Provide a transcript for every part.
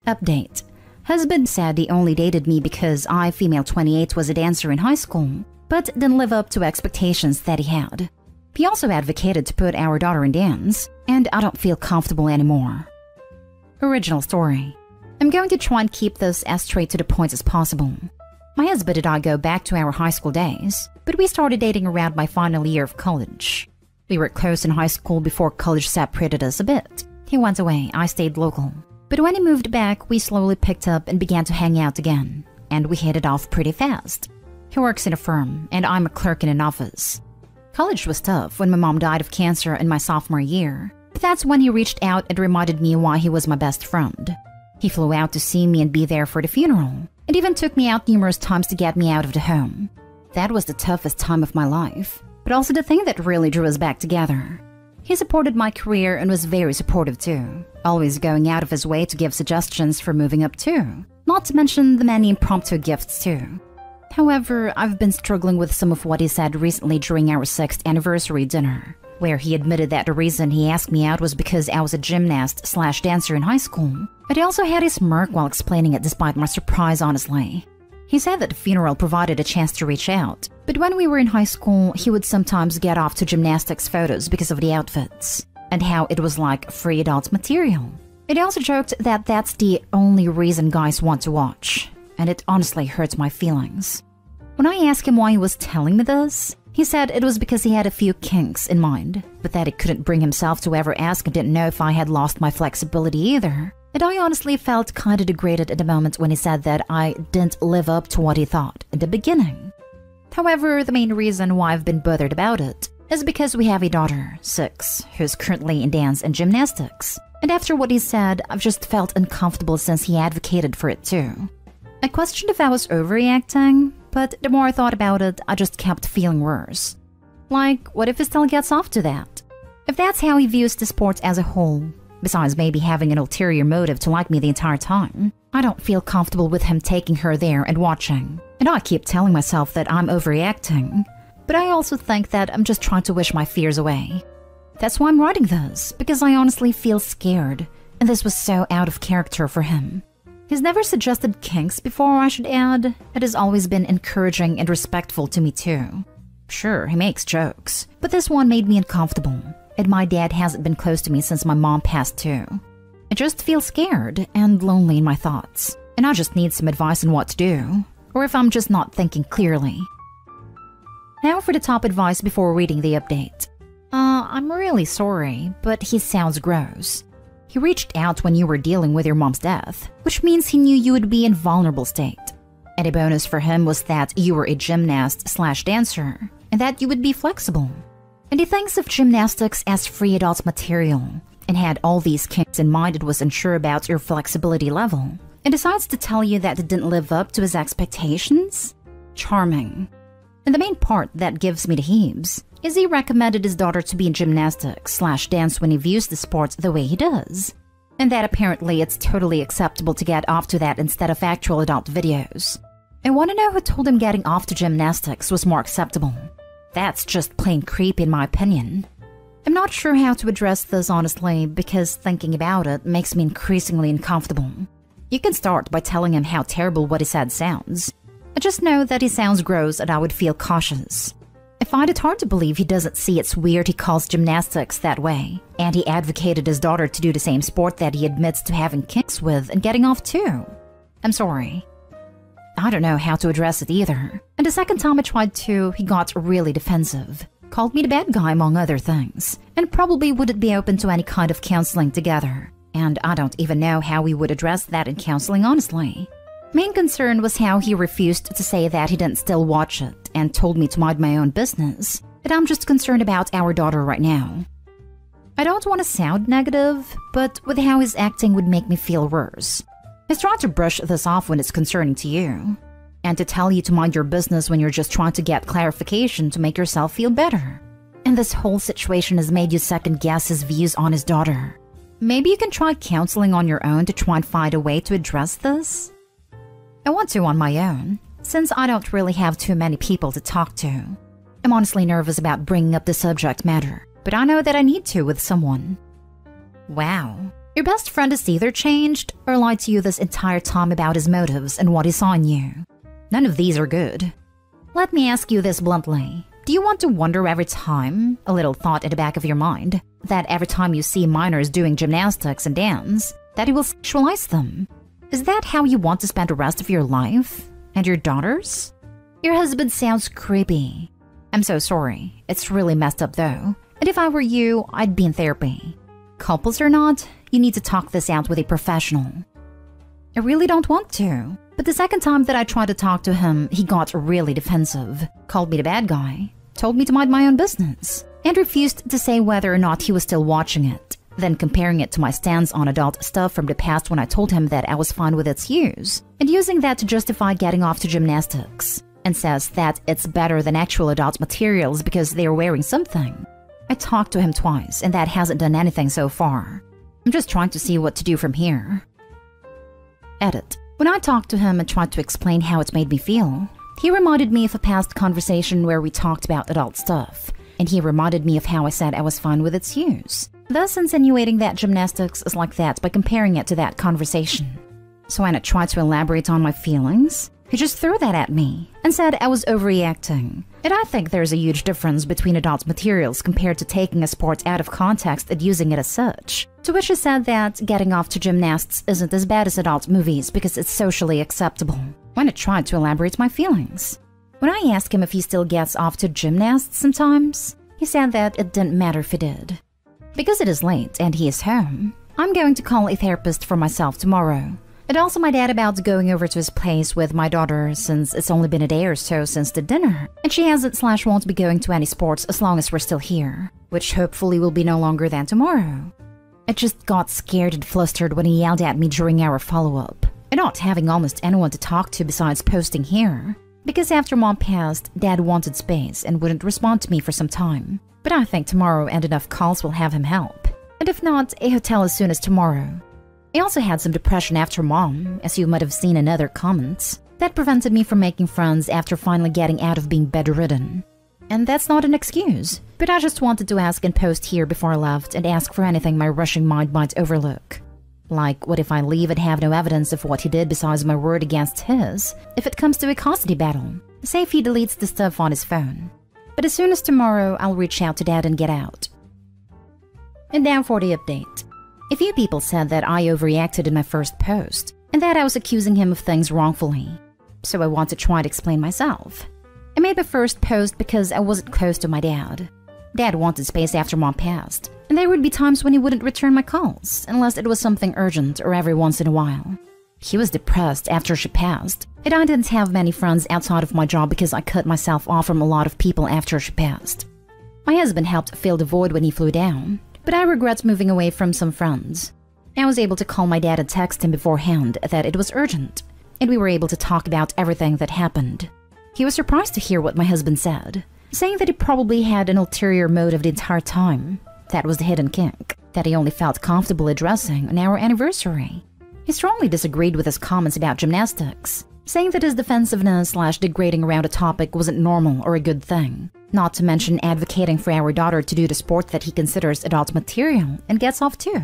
Update. Husband said he only dated me because I, female 28, was a dancer in high school, but didn't live up to expectations that he had. He also advocated to put our daughter in dance, and I don't feel comfortable anymore. Original story. I'm going to try and keep this as straight to the point as possible. My husband and I go back to our high school days, but we started dating around my final year of college. We were close in high school before college separated us a bit. He went away, I stayed local. But when he moved back, we slowly picked up and began to hang out again, and we hit it off pretty fast. He works in a firm, and I'm a clerk in an office. College was tough when my mom died of cancer in my sophomore year, but that's when he reached out and reminded me why he was my best friend. He flew out to see me and be there for the funeral, and even took me out numerous times to get me out of the home. That was the toughest time of my life, but also the thing that really drew us back together. He supported my career and was very supportive too, always going out of his way to give suggestions for moving up too, not to mention the many impromptu gifts too. However, I've been struggling with some of what he said recently during our 6th anniversary dinner, where he admitted that the reason he asked me out was because I was a gymnast/dancer in high school, but he also had a smirk while explaining it despite my surprise, honestly. He said that the funeral provided a chance to reach out, but when we were in high school, he would sometimes get off to gymnastics photos because of the outfits, and how it was like free adult material. It also joked that that's the only reason guys want to watch, and it honestly hurts my feelings. When I asked him why he was telling me this, he said it was because he had a few kinks in mind, but that he couldn't bring himself to ever ask and didn't know if I had lost my flexibility either. And I honestly felt kinda degraded at the moment when he said that I didn't live up to what he thought in the beginning. However, the main reason why I've been bothered about it is because we have a daughter, 6, who's currently in dance and gymnastics. And after what he said, I've just felt uncomfortable since he advocated for it too. I questioned if I was overreacting, but the more I thought about it, I just kept feeling worse. Like, what if he still gets off to that? If that's how he views the sport as a whole, besides maybe having an ulterior motive to like me the entire time, I don't feel comfortable with him taking her there and watching. And I keep telling myself that I'm overreacting, but I also think that I'm just trying to wish my fears away. That's why I'm writing this, because I honestly feel scared, and this was so out of character for him. He's never suggested kinks before, I should add. It has always been encouraging and respectful to me too. Sure, he makes jokes, but this one made me uncomfortable, and my dad hasn't been close to me since my mom passed too. I just feel scared and lonely in my thoughts, and I just need some advice on what to do, or if I'm just not thinking clearly. Now for the top advice before reading the update. I'm really sorry, but he sounds gross. He reached out when you were dealing with your mom's death, which means he knew you would be in vulnerable state. And a bonus for him was that you were a gymnast/dancer, and that you would be flexible. And he thinks of gymnastics as free adult material, and had all these kinks in mind and was unsure about your flexibility level, and decides to tell you that it didn't live up to his expectations? Charming. And the main part that gives me the heaves is he recommended his daughter to be in gymnastics/dance when he views the sport the way he does. And that apparently it's totally acceptable to get off to that instead of actual adult videos. I want to know who told him getting off to gymnastics was more acceptable. That's just plain creepy in my opinion. I'm not sure how to address this honestly, because thinking about it makes me increasingly uncomfortable. You can start by telling him how terrible what he said sounds. I just know that he sounds gross and I would feel cautious. I find it hard to believe he doesn't see it's weird he calls gymnastics that way, and he advocated his daughter to do the same sport that he admits to having kinks with and getting off too. I'm sorry. I don't know how to address it either, and the second time I tried to, he got really defensive, called me the bad guy among other things, and probably wouldn't be open to any kind of counseling together, and I don't even know how we would address that in counseling honestly. Main concern was how he refused to say that he didn't still watch it and told me to mind my own business, and I'm just concerned about our daughter right now. I don't want to sound negative, but with how he's acting would make me feel worse. He's trying to brush this off when it's concerning to you, and to tell you to mind your business when you're just trying to get clarification to make yourself feel better. And this whole situation has made you second guess his views on his daughter. Maybe you can try counseling on your own to try and find a way to address this? I want to on my own, since I don't really have too many people to talk to. I'm honestly nervous about bringing up the subject matter, but I know that I need to with someone. Wow, Your best friend has either changed or lied to you this entire time about his motives and what he saw in you. None of these are good. Let me ask you this bluntly. Do you want to wonder every time, a little thought in the back of your mind, that every time you see minors doing gymnastics and dance, that you will sexualize them? Is that how you want to spend the rest of your life? And your daughters? Your husband sounds creepy. I'm so sorry. It's really messed up though. And if I were you, I'd be in therapy. Couples or not, you need to talk this out with a professional. I really don't want to. But the second time that I tried to talk to him, he got really defensive, called me the bad guy, told me to mind my own business, and refused to say whether or not he was still watching it, then comparing it to my stance on adult stuff from the past when I told him that I was fine with its use, and using that to justify getting off to gymnastics, and says that it's better than actual adult materials because they are wearing something. I talked to him twice, and that hasn't done anything so far. I'm just trying to see what to do from here. Edit. When I talked to him and tried to explain how it made me feel, he reminded me of a past conversation where we talked about adult stuff, and he reminded me of how I said I was fine with its use, thus insinuating that gymnastics is like that by comparing it to that conversation. So when I tried to elaborate on my feelings, he just threw that at me and said I was overreacting. And I think there's a huge difference between adult materials compared to taking a sport out of context and using it as such. To which he said that getting off to gymnasts isn't as bad as adult movies because it's socially acceptable. When I tried to elaborate my feelings. When I asked him if he still gets off to gymnasts sometimes, he said that it didn't matter if he did. Because it is late and he is home, I'm going to call a therapist for myself tomorrow. And also my dad about going over to his place with my daughter since it's only been a day or so since the dinner. And she hasn't/won't be going to any sports as long as we're still here, which hopefully will be no longer than tomorrow. I just got scared and flustered when he yelled at me during our follow-up. And not having almost anyone to talk to besides posting here. Because after Mom passed, Dad wanted space and wouldn't respond to me for some time. But I think tomorrow and enough calls will have him help. And if not, a hotel as soon as tomorrow. I also had some depression after Mom, as you might have seen in other comments. That prevented me from making friends after finally getting out of being bedridden. And that's not an excuse, but I just wanted to ask and post here before I left and ask for anything my rushing mind might overlook. Like, what if I leave and have no evidence of what he did besides my word against his, if it comes to a custody battle? Say if he deletes the stuff on his phone. But as soon as tomorrow, I'll reach out to Dad and get out. And now for the update. A few people said that I overreacted in my first post, and that I was accusing him of things wrongfully. So I want to try to explain myself. I made my first post because I wasn't close to my dad. Dad wanted space after Mom passed, and there would be times when he wouldn't return my calls, unless it was something urgent or every once in a while. He was depressed after she passed, and I didn't have many friends outside of my job because I cut myself off from a lot of people after she passed. My husband helped fill the void when he flew down, but I regret moving away from some friends. I was able to call my dad and text him beforehand that it was urgent, and we were able to talk about everything that happened. He was surprised to hear what my husband said, saying that he probably had an ulterior motive the entire time. That was the hidden kink, that he only felt comfortable addressing on our anniversary. He strongly disagreed with his comments about gymnastics, saying that his defensiveness/degrading around a topic wasn't normal or a good thing. Not to mention advocating for our daughter to do the sport that he considers adult material and gets off too.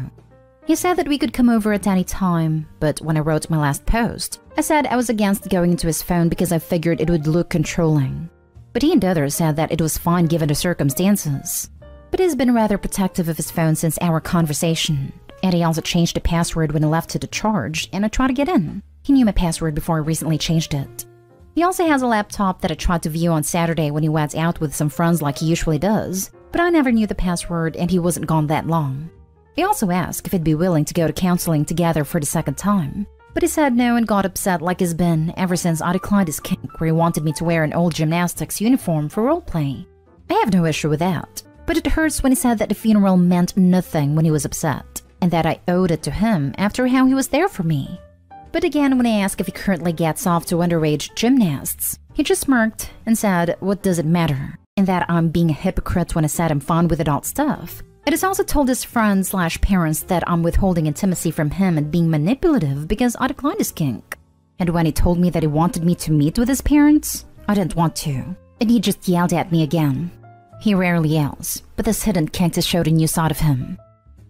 He said that we could come over at any time, but when I wrote my last post, I said I was against going into his phone because I figured it would look controlling. But he and others said that it was fine given the circumstances. But he's been rather protective of his phone since our conversation, and he also changed the password when he left it to charge and I tried to get in. He knew my password before I recently changed it. He also has a laptop that I tried to view on Saturday when he went out with some friends like he usually does, but I never knew the password and he wasn't gone that long. He also asked if he'd be willing to go to counseling together for the second time, but he said no and got upset like he's been ever since I declined his kink where he wanted me to wear an old gymnastics uniform for roleplay. I have no issue with that, but it hurts when he said that the funeral meant nothing when he was upset, and that I owed it to him after how he was there for me. But again, when I asked if he currently gets off to underage gymnasts, he just smirked and said, what does it matter? And that I'm being a hypocrite when I said I'm fine with adult stuff. It has also told his friends/parents that I'm withholding intimacy from him and being manipulative because I declined his kink. And when he told me that he wanted me to meet with his parents, I didn't want to. And he just yelled at me again. He rarely yells, but this hidden kink has showed a new side of him.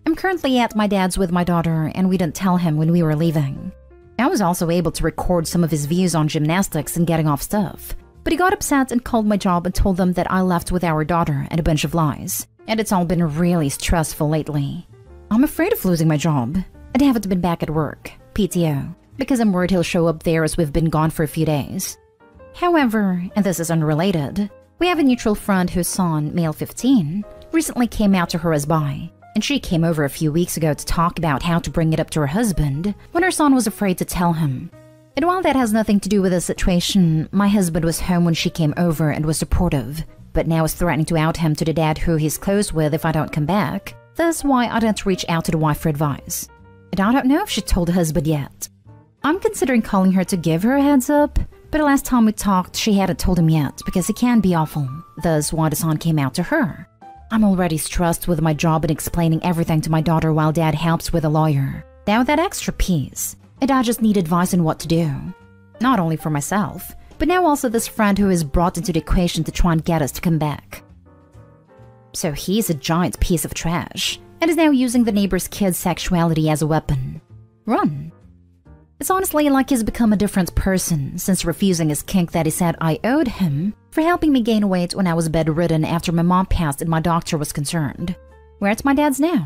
I'm currently at my dad's with my daughter, and we didn't tell him when we were leaving. I was also able to record some of his views on gymnastics and getting off stuff, but he got upset and called my job and told them that I left with our daughter and a bunch of lies, and it's all been really stressful lately. I'm afraid of losing my job. I haven't been back at work, PTO, because I'm worried he'll show up there as we've been gone for a few days. However, and this is unrelated, we have a mutual friend whose son, male 15, recently came out to her as bi, and she came over a few weeks ago to talk about how to bring it up to her husband when her son was afraid to tell him. And while that has nothing to do with the situation, my husband was home when she came over and was supportive, but now is threatening to out him to the dad who he's close with if I don't come back. That's why I didn't reach out to the wife for advice. And I don't know if she told the husband yet. I'm considering calling her to give her a heads up, but the last time we talked, she hadn't told him yet because it can be awful. Thus why the son came out to her. I'm already stressed with my job and explaining everything to my daughter while dad helps with a lawyer. Now that extra piece, and I just need advice on what to do. Not only for myself, but now also this friend who is brought into the equation to try and get us to come back. So he's a giant piece of trash, and is now using the neighbor's kid's sexuality as a weapon. Run. It's honestly like he's become a different person since refusing his kink that he said I owed him for helping me gain weight when I was bedridden after my mom passed and my doctor was concerned. We're at my dad's now,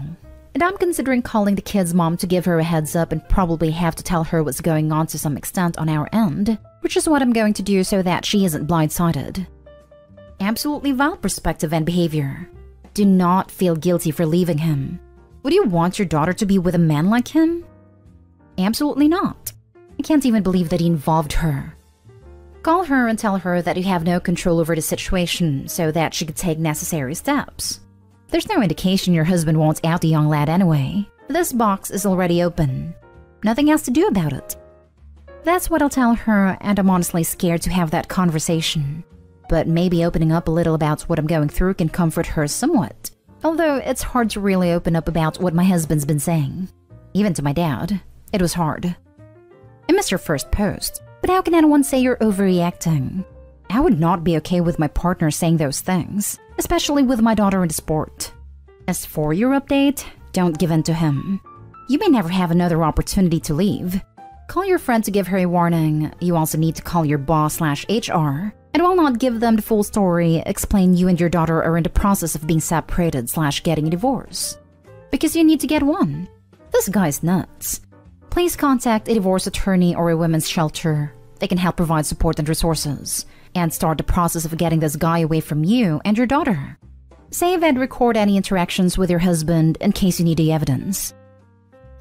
and I'm considering calling the kid's mom to give her a heads up and probably have to tell her what's going on to some extent on our end, which is what I'm going to do so that she isn't blindsided. Absolutely vile perspective and behavior. Do not feel guilty for leaving him. Would you want your daughter to be with a man like him? Absolutely not. I can't even believe that he involved her. Call her and tell her that you have no control over the situation so that she could take necessary steps. There's no indication your husband won't out the young lad anyway. This box is already open. Nothing else to do about it. That's what I'll tell her, and I'm honestly scared to have that conversation. But maybe opening up a little about what I'm going through can comfort her somewhat. Although it's hard to really open up about what my husband's been saying. Even to my dad. It was hard. I missed your first post, but how can anyone say you're overreacting? I would not be okay with my partner saying those things, especially with my daughter in the sport. As for your update, don't give in to him. You may never have another opportunity to leave. Call your friend to give her a warning. You also need to call your boss/HR, and while not give them the full story, explain you and your daughter are in the process of being separated/getting a divorce. Because you need to get one. This guy's nuts. Please contact a divorce attorney or a women's shelter. They can help provide support and resources, and start the process of getting this guy away from you and your daughter. Save and record any interactions with your husband in case you need the evidence.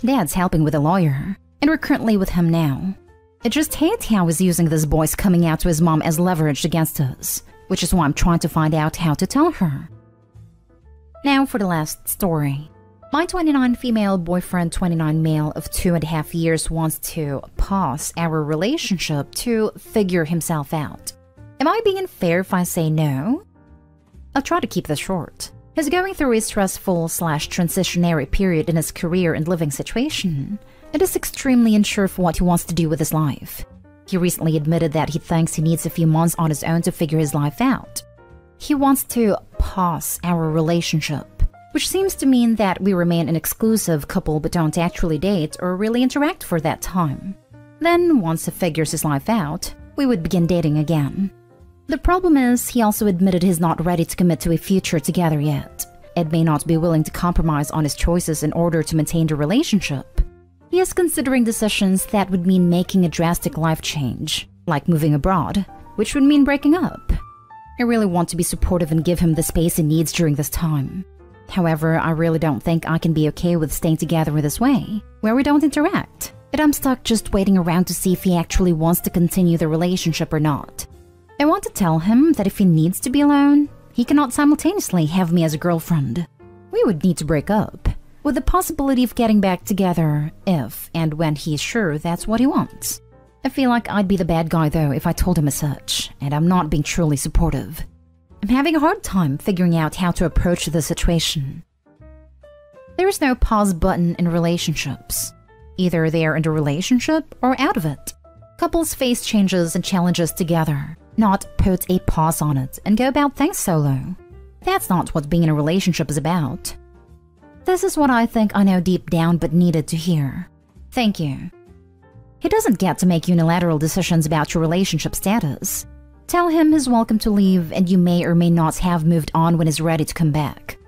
Dad's helping with a lawyer, and we're currently with him now. I just hate how he's using this boy's coming out to his mom as leverage against us, which is why I'm trying to find out how to tell her. Now for the last story. My 29 female boyfriend, 29 male of 2.5 years wants to pause our relationship to figure himself out. Am I being fair if I say no? I'll try to keep this short. He's going through a stressful/transitionary period in his career and living situation, and is extremely unsure of what he wants to do with his life. He recently admitted that he thinks he needs a few months on his own to figure his life out. He wants to pause our relationship, which seems to mean that we remain an exclusive couple but don't actually date or really interact for that time. Then, once he figures his life out, we would begin dating again. The problem is, he also admitted he's not ready to commit to a future together yet, and may not be willing to compromise on his choices in order to maintain the relationship. He is considering decisions that would mean making a drastic life change, like moving abroad, which would mean breaking up. I really want to be supportive and give him the space he needs during this time. However, I really don't think I can be okay with staying together in this way, where we don't interact, and I'm stuck just waiting around to see if he actually wants to continue the relationship or not. I want to tell him that if he needs to be alone, he cannot simultaneously have me as a girlfriend. We would need to break up, with the possibility of getting back together if and when he's sure that's what he wants. I feel like I'd be the bad guy though if I told him as such, and I'm not being truly supportive. I'm having a hard time figuring out how to approach the situation. There is no pause button in relationships. Either they are in a relationship or out of it. Couples face changes and challenges together, not put a pause on it and go about things solo. That's not what being in a relationship is about. This is what I think I know deep down but needed to hear. Thank you. He doesn't get to make unilateral decisions about your relationship status. Tell him he's welcome to leave and you may or may not have moved on when he's ready to come back.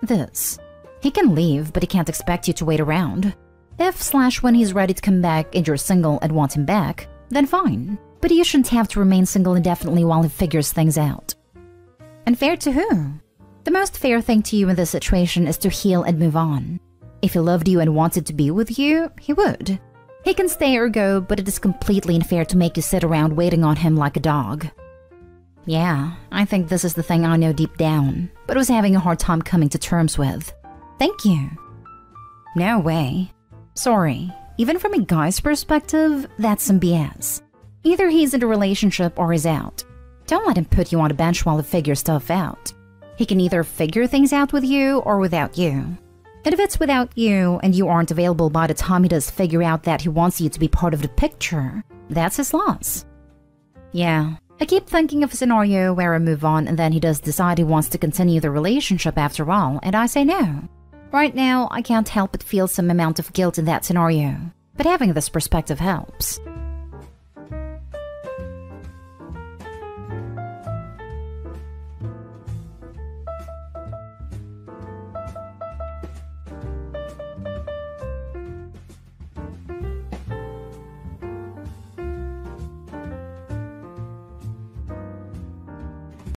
This. He can leave, but he can't expect you to wait around. If/when he's ready to come back and you're single and want him back, then fine. But you shouldn't have to remain single indefinitely while he figures things out. And fair to who? The most fair thing to you in this situation is to heal and move on. If he loved you and wanted to be with you, he would. He can stay or go, but it is completely unfair to make you sit around waiting on him like a dog. Yeah, I think this is the thing I know deep down, but was having a hard time coming to terms with. Thank you. No way. Sorry, even from a guy's perspective, that's some BS. Either he's in a relationship or he's out. Don't let him put you on a bench while he figures stuff out. He can either figure things out with you or without you. And if it's without you and you aren't available by the time he does figure out that he wants you to be part of the picture, that's his loss. Yeah, I keep thinking of a scenario where I move on and then he does decide he wants to continue the relationship after all, and I say no. Right now, I can't help but feel some amount of guilt in that scenario, but having this perspective helps.